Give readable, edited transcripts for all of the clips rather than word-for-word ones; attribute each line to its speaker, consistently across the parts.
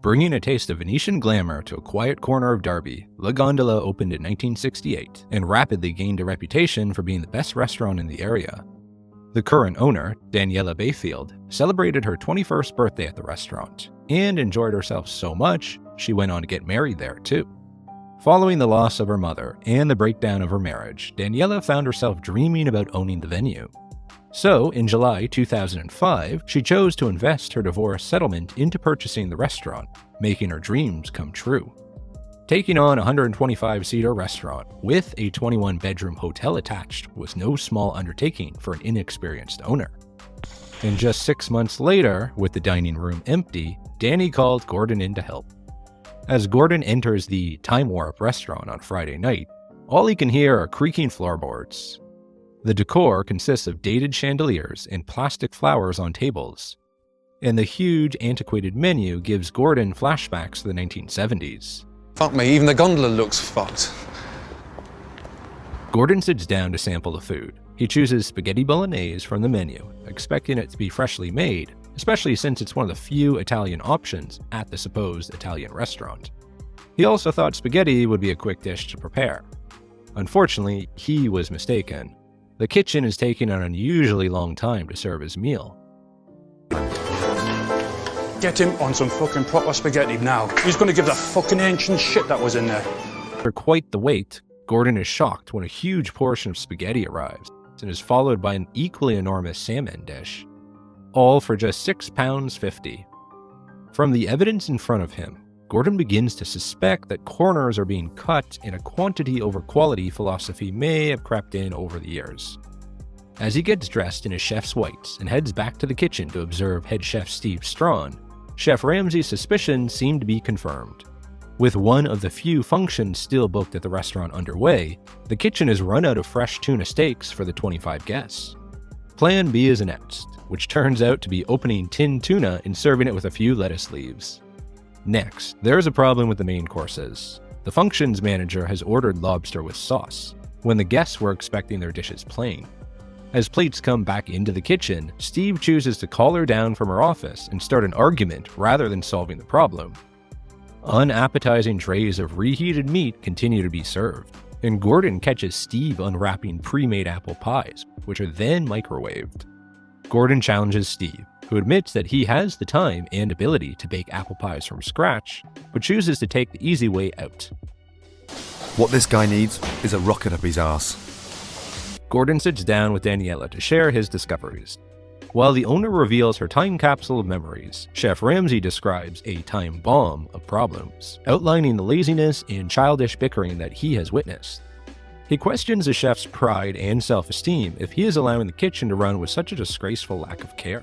Speaker 1: Bringing a taste of Venetian glamour to a quiet corner of Derby, La Gondola opened in 1968 and rapidly gained a reputation for being the best restaurant in the area. The current owner, Daniela Bayfield, celebrated her 21st birthday at the restaurant and enjoyed herself so much she went on to get married there too. Following the loss of her mother and the breakdown of her marriage, Daniela found herself dreaming about owning the venue. So, in July 2005, she chose to invest her divorce settlement into purchasing the restaurant, making her dreams come true. Taking on a 125-seater restaurant with a 21-bedroom hotel attached was no small undertaking for an inexperienced owner. And just 6 months later, with the dining room empty, Danny called Gordon in to help. As Gordon enters the Time Warp restaurant on Friday night, all he can hear are creaking floorboards. The decor consists of dated chandeliers and plastic flowers on tables, and the huge, antiquated menu gives Gordon flashbacks to the 1970s.
Speaker 2: Fuck me, even the gondola looks fucked.
Speaker 1: Gordon sits down to sample the food. He chooses spaghetti bolognese from the menu, expecting it to be freshly made, especially since it's one of the few Italian options at the supposed Italian restaurant. He also thought spaghetti would be a quick dish to prepare. Unfortunately, he was mistaken. The kitchen is taking an unusually long time to serve his meal.
Speaker 3: Get him on some fucking proper spaghetti now. He's gonna give that fucking ancient shit that was in there.
Speaker 1: For quite the wait, Gordon is shocked when a huge portion of spaghetti arrives and is followed by an equally enormous salmon dish, all for just £6.50. From the evidence in front of him, Gordon begins to suspect that corners are being cut and a quantity over quality philosophy may have crept in over the years. As he gets dressed in his chef's whites and heads back to the kitchen to observe head chef Steve Straughan, Chef Ramsay's suspicions seem to be confirmed. With one of the few functions still booked at the restaurant underway, the kitchen has run out of fresh tuna steaks for the 25 guests. Plan B is announced, which turns out to be opening tinned tuna and serving it with a few lettuce leaves. Next, there's a problem with the main courses. The functions manager has ordered lobster with sauce, when the guests were expecting their dishes plain. As plates come back into the kitchen, Steve chooses to call her down from her office and start an argument rather than solving the problem. Unappetizing trays of reheated meat continue to be served, and Gordon catches Steve unwrapping pre-made apple pies, which are then microwaved. Gordon challenges Steve, who admits that he has the time and ability to bake apple pies from scratch, but chooses to take the easy way out.
Speaker 4: What this guy needs is a rocket up his arse.
Speaker 1: Gordon sits down with Daniela to share his discoveries. While the owner reveals her time capsule of memories, Chef Ramsay describes a time bomb of problems, outlining the laziness and childish bickering that he has witnessed. He questions the chef's pride and self-esteem if he is allowing the kitchen to run with such a disgraceful lack of care.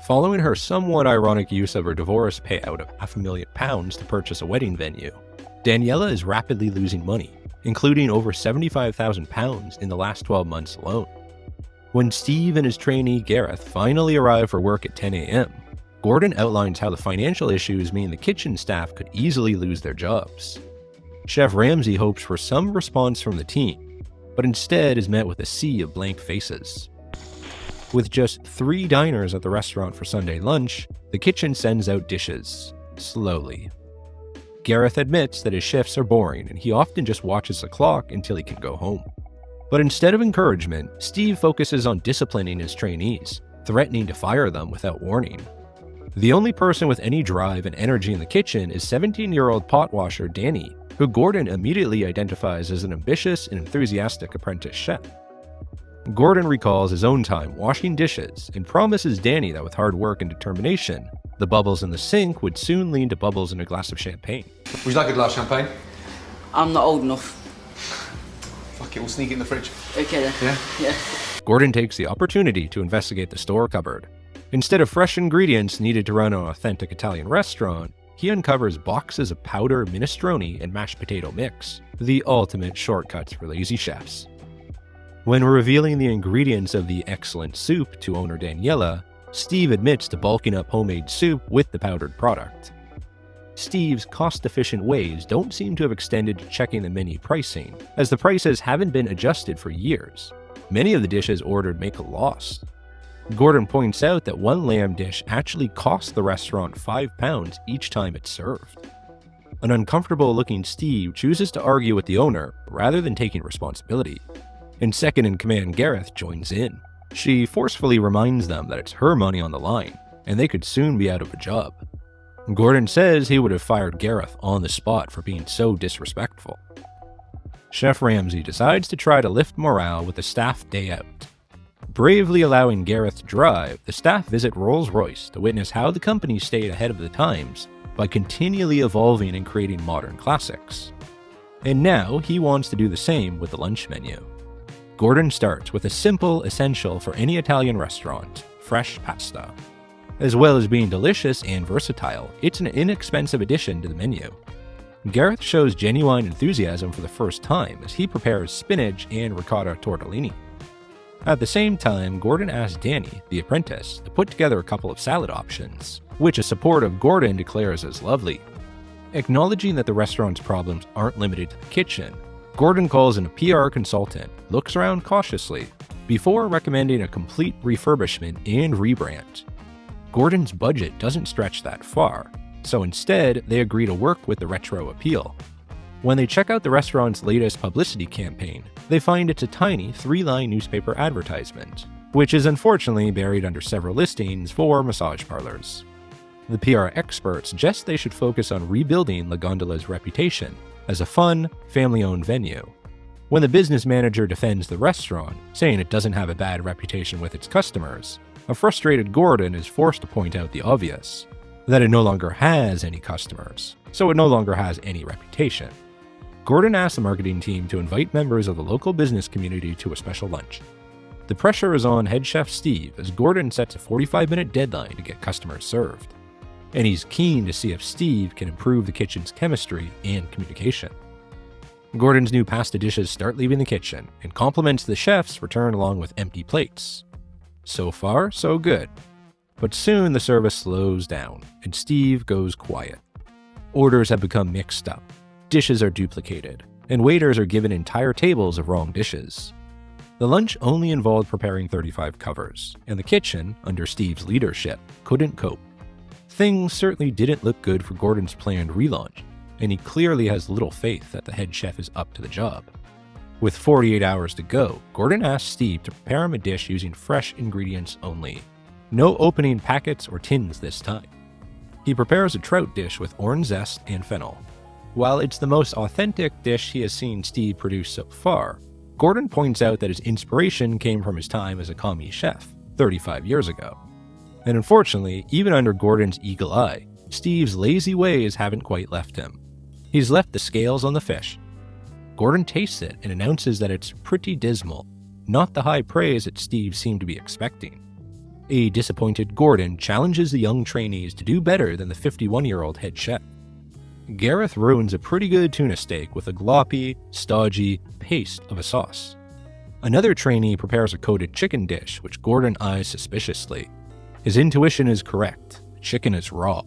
Speaker 1: Following her somewhat ironic use of her divorce payout of £500,000 to purchase a wedding venue, Daniela is rapidly losing money, including over £75,000 in the last 12 months alone. When Steve and his trainee Gareth finally arrive for work at 10 a.m., Gordon outlines how the financial issues mean the kitchen staff could easily lose their jobs. Chef Ramsay hopes for some response from the team, but instead is met with a sea of blank faces. With just 3 diners at the restaurant for Sunday lunch, the kitchen sends out dishes, slowly. Gareth admits that his shifts are boring and he often just watches the clock until he can go home. But instead of encouragement, Steve focuses on disciplining his trainees, threatening to fire them without warning. The only person with any drive and energy in the kitchen is 17-year-old pot washer Danny, who Gordon immediately identifies as an ambitious and enthusiastic apprentice chef. Gordon recalls his own time washing dishes and promises Danny that with hard work and determination, the bubbles in the sink would soon lead to bubbles in a glass of champagne.
Speaker 2: Would you like a glass of champagne?
Speaker 5: I'm not old enough.
Speaker 2: Fuck it, we'll sneak it in the fridge.
Speaker 5: Okay then. Yeah.
Speaker 1: Gordon takes the opportunity to investigate the store cupboard. Instead of fresh ingredients needed to run an authentic Italian restaurant, he uncovers boxes of powder minestrone and mashed potato mix, the ultimate shortcuts for lazy chefs. When revealing the ingredients of the excellent soup to owner Daniela, Steve admits to bulking up homemade soup with the powdered product. Steve's cost-efficient ways don't seem to have extended to checking the menu pricing, as the prices haven't been adjusted for years. Many of the dishes ordered make a loss. Gordon points out that one lamb dish actually costs the restaurant £5 each time it's served. An uncomfortable-looking Steve chooses to argue with the owner rather than taking responsibility, and second-in-command Gareth joins in. She forcefully reminds them that it's her money on the line, and they could soon be out of a job. Gordon says he would have fired Gareth on the spot for being so disrespectful. Chef Ramsay decides to try to lift morale with a staff day out. Bravely allowing Gareth to drive, the staff visit Rolls-Royce to witness how the company stayed ahead of the times by continually evolving and creating modern classics. And now he wants to do the same with the lunch menu. Gordon starts with a simple essential for any Italian restaurant, fresh pasta. As well as being delicious and versatile, it's an inexpensive addition to the menu. Gareth shows genuine enthusiasm for the first time as he prepares spinach and ricotta tortellini. At the same time, Gordon asks Danny, the apprentice, to put together a couple of salad options, which a supportive Gordon declares as lovely. Acknowledging that the restaurant's problems aren't limited to the kitchen, Gordon calls in a PR consultant, looks around cautiously, before recommending a complete refurbishment and rebrand. Gordon's budget doesn't stretch that far, so instead they agree to work with the retro appeal. When they check out the restaurant's latest publicity campaign, they find it's a tiny 3-line newspaper advertisement, which is unfortunately buried under several listings for massage parlors. The PR expert suggests they should focus on rebuilding La Gondola's reputation as a fun, family-owned venue. When the business manager defends the restaurant, saying it doesn't have a bad reputation with its customers, a frustrated Gordon is forced to point out the obvious, that it no longer has any customers, so it no longer has any reputation. Gordon asks the marketing team to invite members of the local business community to a special lunch. The pressure is on head chef Steve as Gordon sets a 45-minute deadline to get customers served, and he's keen to see if Steve can improve the kitchen's chemistry and communication. Gordon's new pasta dishes start leaving the kitchen, and compliments the chefs return along with empty plates. So far, so good. But soon the service slows down, and Steve goes quiet. Orders have become mixed up, dishes are duplicated, and waiters are given entire tables of wrong dishes. The lunch only involved preparing 35 covers, and the kitchen, under Steve's leadership, couldn't cope. Things certainly didn't look good for Gordon's planned relaunch, and he clearly has little faith that the head chef is up to the job. With 48 hours to go, Gordon asks Steve to prepare him a dish using fresh ingredients only. No opening packets or tins this time. He prepares a trout dish with orange zest and fennel. While it's the most authentic dish he has seen Steve produce so far, Gordon points out that his inspiration came from his time as a commis chef 35 years ago. And unfortunately, even under Gordon's eagle eye, Steve's lazy ways haven't quite left him. He's left the scales on the fish. Gordon tastes it and announces that it's pretty dismal, not the high praise that Steve seemed to be expecting. A disappointed Gordon challenges the young trainees to do better than the 51-year-old head chef. Gareth ruins a pretty good tuna steak with a gloppy, stodgy paste of a sauce. Another trainee prepares a coated chicken dish, which Gordon eyes suspiciously. His intuition is correct. The chicken is raw.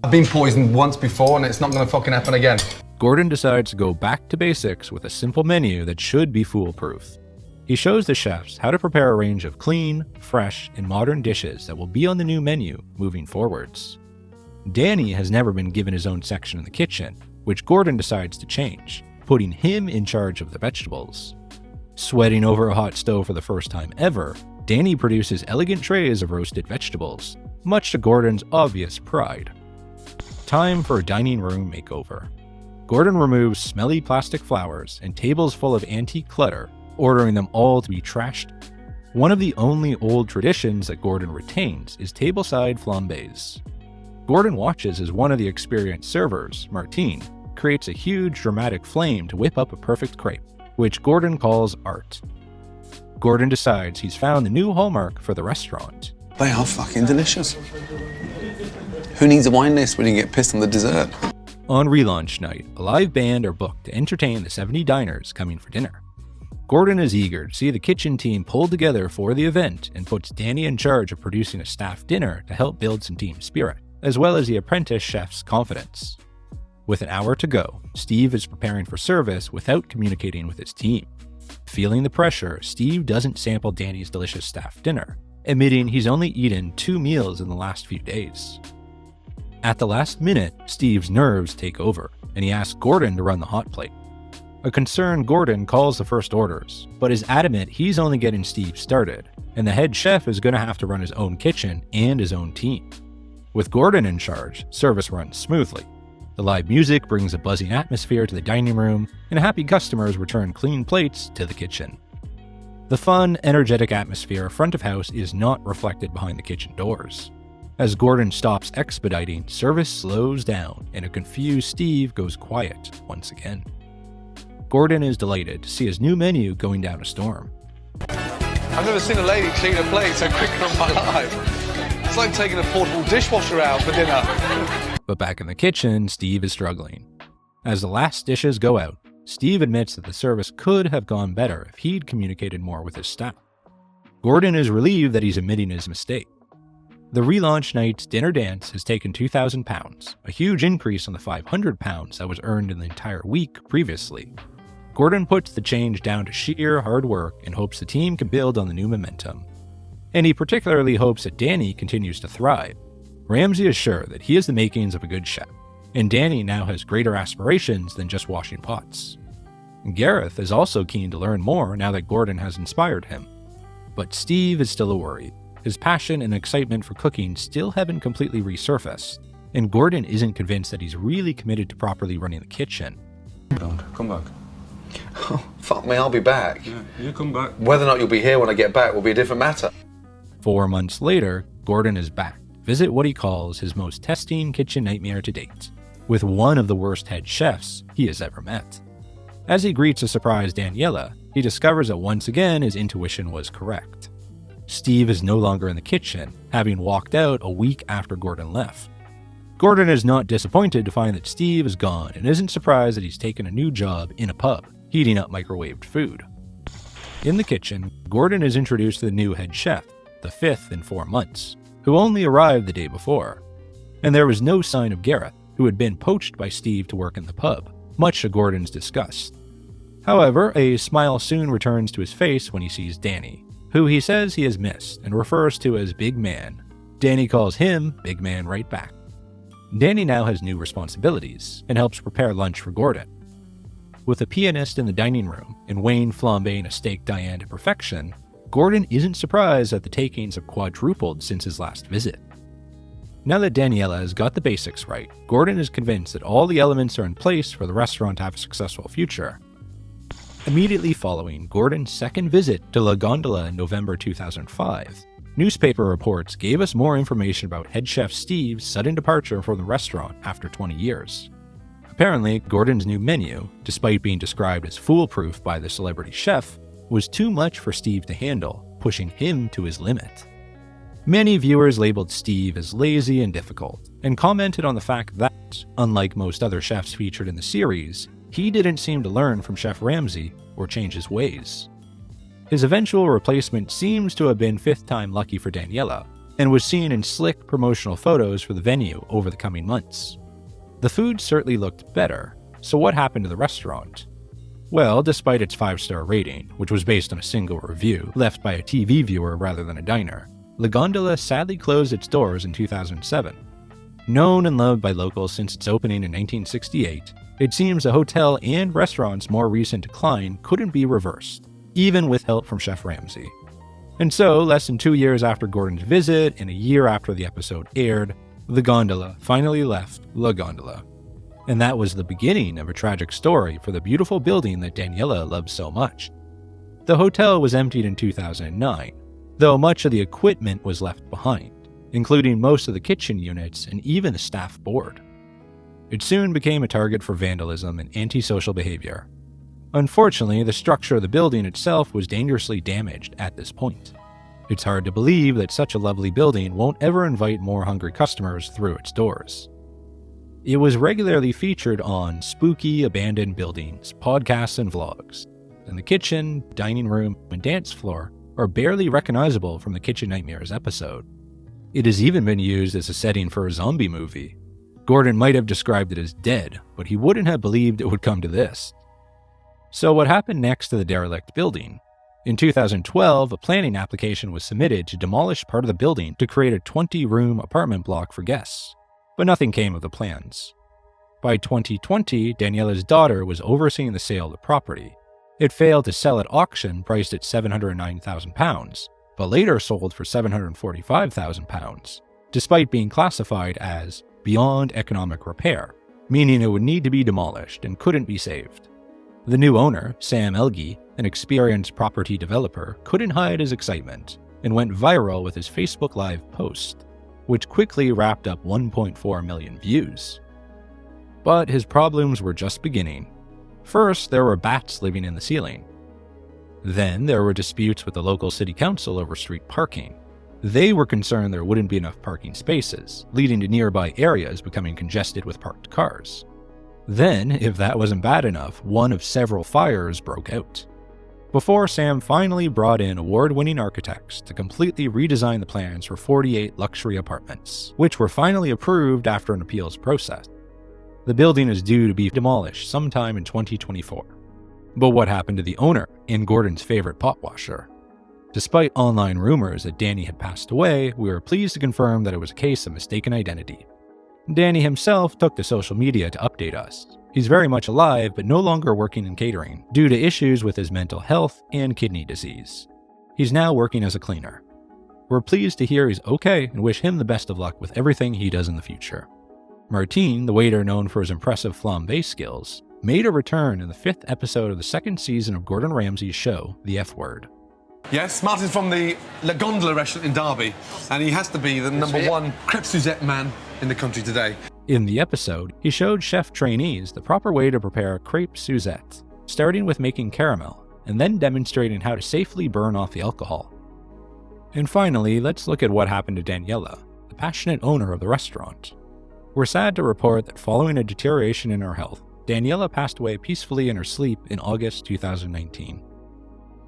Speaker 2: I've been poisoned once before and it's not going to fucking happen again.
Speaker 1: Gordon decides to go back to basics with a simple menu that should be foolproof. He shows the chefs how to prepare a range of clean, fresh, and modern dishes that will be on the new menu moving forwards. Danny has never been given his own section in the kitchen, which Gordon decides to change, putting him in charge of the vegetables. Sweating over a hot stove for the first time ever, Danny produces elegant trays of roasted vegetables, much to Gordon's obvious pride. Time for a dining room makeover. Gordon removes smelly plastic flowers and tables full of antique clutter, ordering them all to be trashed. One of the only old traditions that Gordon retains is tableside flambés. Gordon watches as one of the experienced servers, Martine, creates a huge dramatic flame to whip up a perfect crepe, which Gordon calls art. Gordon decides he's found the new hallmark for the restaurant.
Speaker 6: They are fucking delicious. Who needs a wine list when you get pissed on the dessert?
Speaker 1: On relaunch night, a live band are booked to entertain the 70 diners coming for dinner. Gordon is eager to see the kitchen team pulled together for the event and puts Danny in charge of producing a staff dinner to help build some team spirit, as well as the apprentice chef's confidence. With an hour to go, Steve is preparing for service without communicating with his team. Feeling the pressure, Steve doesn't sample Danny's delicious staff dinner, admitting he's only eaten 2 meals in the last few days. At the last minute, Steve's nerves take over, and he asks Gordon to run the hot plate. A concerned Gordon calls the first orders, but is adamant he's only getting Steve started, and the head chef is going to have to run his own kitchen and his own team. With Gordon in charge, service runs smoothly. The live music brings a buzzing atmosphere to the dining room, and happy customers return clean plates to the kitchen. The fun, energetic atmosphere front of house is not reflected behind the kitchen doors. As Gordon stops expediting, service slows down, and a confused Steve goes quiet once again. Gordon is delighted to see his new menu going down a storm.
Speaker 7: I've never seen a lady clean a plate so quickly in my life. It's like taking a portable dishwasher out for dinner.
Speaker 1: But back in the kitchen, Steve is struggling. As the last dishes go out, Steve admits that the service could have gone better if he'd communicated more with his staff. Gordon is relieved that he's admitting his mistake. The relaunch night's dinner dance has taken £2,000, a huge increase on the £500 that was earned in the entire week previously. Gordon puts the change down to sheer hard work and hopes the team can build on the new momentum. And he particularly hopes that Danny continues to thrive. Ramsay is sure that he has the makings of a good chef, and Danny now has greater aspirations than just washing pots. Gareth is also keen to learn more now that Gordon has inspired him. But Steve is still a worry. His passion and excitement for cooking still haven't completely resurfaced, and Gordon isn't convinced that he's really committed to properly running the kitchen.
Speaker 6: Come back. Oh, fuck me, I'll be back.
Speaker 3: Yeah, you come back.
Speaker 6: Whether or not you'll be here when I get back will be a different matter.
Speaker 1: 4 months later, Gordon is back to visit what he calls his most testing kitchen nightmare to date, with one of the worst head chefs he has ever met. As he greets a surprised Daniela, he discovers that once again his intuition was correct. Steve is no longer in the kitchen, having walked out a week after Gordon left. Gordon is not disappointed to find that Steve is gone and isn't surprised that he's taken a new job in a pub, heating up microwaved food. In the kitchen, Gordon is introduced to the new head chef, the 5th in 4 months, who only arrived the day before. And there was no sign of Gareth, who had been poached by Steve to work in the pub, much to Gordon's disgust. However, a smile soon returns to his face when he sees Danny, who he says he has missed and refers to as Big Man. Danny calls him Big Man right back. Danny now has new responsibilities and helps prepare lunch for Gordon. With a pianist in the dining room and Wayne flambeing a steak Diane to perfection, Gordon isn't surprised that the takings have quadrupled since his last visit. Now that Daniela has got the basics right, Gordon is convinced that all the elements are in place for the restaurant to have a successful future. Immediately following Gordon's second visit to La Gondola in November 2005, newspaper reports gave us more information about head chef Steve's sudden departure from the restaurant after 20 years. Apparently, Gordon's new menu, despite being described as foolproof by the celebrity chef, was too much for Steve to handle, pushing him to his limit. Many viewers labeled Steve as lazy and difficult, and commented on the fact that, unlike most other chefs featured in the series, he didn't seem to learn from Chef Ramsay or change his ways. His eventual replacement seems to have been 5th time lucky for Daniela, and was seen in slick promotional photos for the venue over the coming months. The food certainly looked better, so what happened to the restaurant? Well, despite its 5-star rating, which was based on a single review left by a TV viewer rather than a diner, La Gondola sadly closed its doors in 2007. Known and loved by locals since its opening in 1968, it seems the hotel and restaurant's more recent decline couldn't be reversed, even with help from Chef Ramsay. And so, less than 2 years after Gordon's visit and a year after the episode aired, the Gondola finally left La Gondola. And that was the beginning of a tragic story for the beautiful building that Daniela loved so much. The hotel was emptied in 2009, though much of the equipment was left behind, including most of the kitchen units and even the staff board. It soon became a target for vandalism and antisocial behavior. Unfortunately, the structure of the building itself was dangerously damaged at this point. It's hard to believe that such a lovely building won't ever invite more hungry customers through its doors. It was regularly featured on spooky abandoned buildings, podcasts, and vlogs, and the kitchen, dining room, and dance floor are barely recognizable from the Kitchen Nightmares episode. It has even been used as a setting for a zombie movie. Gordon might have described it as dead, but he wouldn't have believed it would come to this. So what happened next to the derelict building? In 2012, a planning application was submitted to demolish part of the building to create a 20-room apartment block for guests, but nothing came of the plans. By 2020, Daniela's daughter was overseeing the sale of the property. It failed to sell at auction, priced at £709,000, but later sold for £745,000, despite being classified as beyond economic repair, meaning it would need to be demolished and couldn't be saved. The new owner, Sam Elgie, an experienced property developer, couldn't hide his excitement and went viral with his Facebook Live post, which quickly wrapped up 1.4 million views. But his problems were just beginning. First, there were bats living in the ceiling. Then there were disputes with the local city council over street parking. They were concerned there wouldn't be enough parking spaces, leading to nearby areas becoming congested with parked cars. Then, if that wasn't bad enough, one of several fires broke out. Before Sam finally brought in award-winning architects to completely redesign the plans for 48 luxury apartments, which were finally approved after an appeals process. The building is due to be demolished sometime in 2024. But what happened to the owner and Gordon's favorite pot washer? Despite online rumors that Danny had passed away, we were pleased to confirm that it was a case of mistaken identity. Danny himself took to social media to update us. He's very much alive, but no longer working in catering due to issues with his mental health and kidney disease. He's now working as a cleaner. We're pleased to hear he's okay and wish him the best of luck with everything he does in the future. Martine, the waiter known for his impressive flambe skills, made a return in the 5th episode of the 2nd season of Gordon Ramsay's show, The F Word.
Speaker 2: Yes, Martin's from the Gondola restaurant in Derby, and he has to be the #1 crepe Suzette man in the country today.
Speaker 1: In the episode, he showed chef trainees the proper way to prepare crepe Suzette, starting with making caramel, and then demonstrating how to safely burn off the alcohol. And finally, let's look at what happened to Daniela, the passionate owner of the restaurant. We're sad to report that following a deterioration in her health, Daniela passed away peacefully in her sleep in August 2019.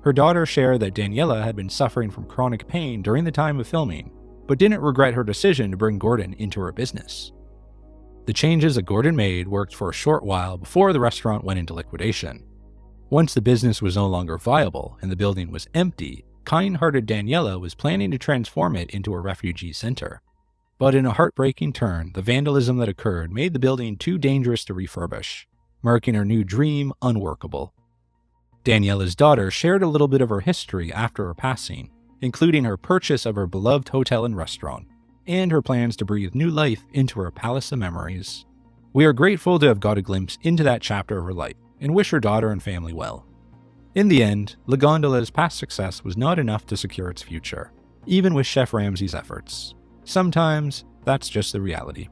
Speaker 1: Her daughter shared that Daniela had been suffering from chronic pain during the time of filming, but didn't regret her decision to bring Gordon into her business. The changes that Gordon made worked for a short while before the restaurant went into liquidation. Once the business was no longer viable and the building was empty, kind-hearted Daniela was planning to transform it into a refugee center. But in a heartbreaking turn, the vandalism that occurred made the building too dangerous to refurbish, making her new dream unworkable. Daniela's daughter shared a little bit of her history after her passing, including her purchase of her beloved hotel and restaurant, and her plans to breathe new life into her palace of memories. We are grateful to have got a glimpse into that chapter of her life, and wish her daughter and family well. In the end, La Gondola's past success was not enough to secure its future, even with Chef Ramsay's efforts. Sometimes, that's just the reality.